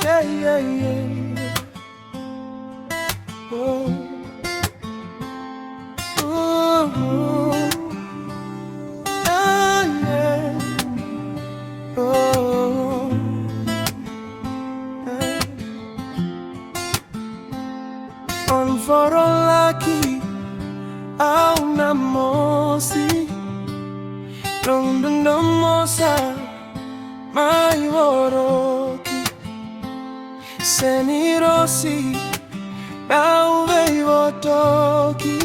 yeah, yeah, yeah. Oh. Ooh. Ah, yeah. Oh. On forolaki au namosi London mosa mai woroki Senirosi au vei wotoki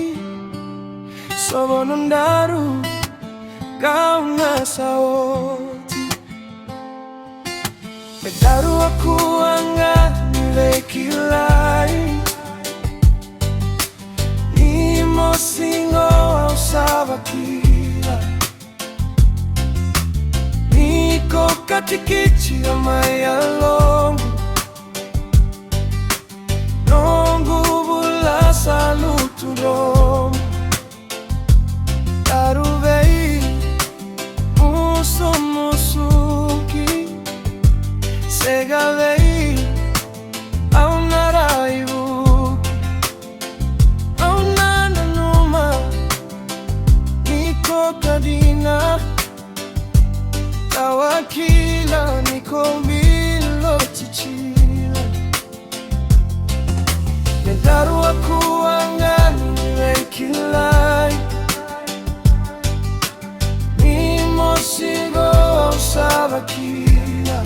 Sobonundaru gauna saoti Medaru aku angani lekilai Singo au savakila Niko katikichi ya maya longu Nongu bula salutu dromu Daruvei muso musuki Segavei au naraibu Kadina Tawakila niko milo chichila Medaru aku angani lekilai Nimo sigo au savakila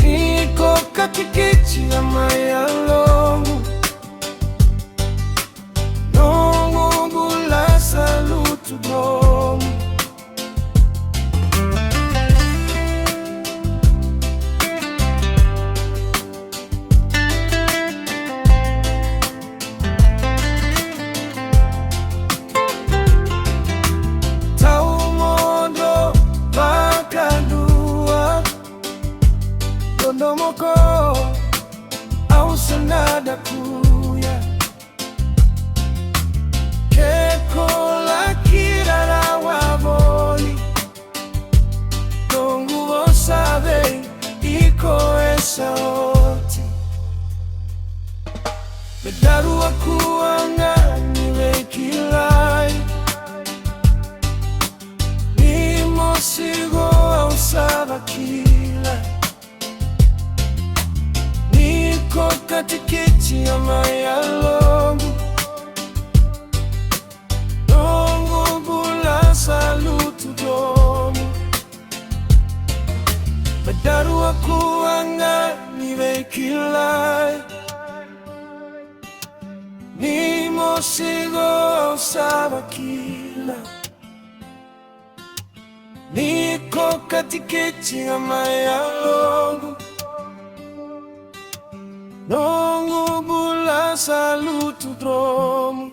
Niko katikichi ya maya longu Lutu dromu Tau mondo bakadua Dondomoko au senada kuya Keko Saoti Medaru aku angani lekilai Nimo sigo au savakila Niko katikichi ya maya longu Nongu bula salutu dromu Medaru aku angani lekilai Nimo sigo au savakila Niko katikichi ya maya longu Nongu bula salutu dromu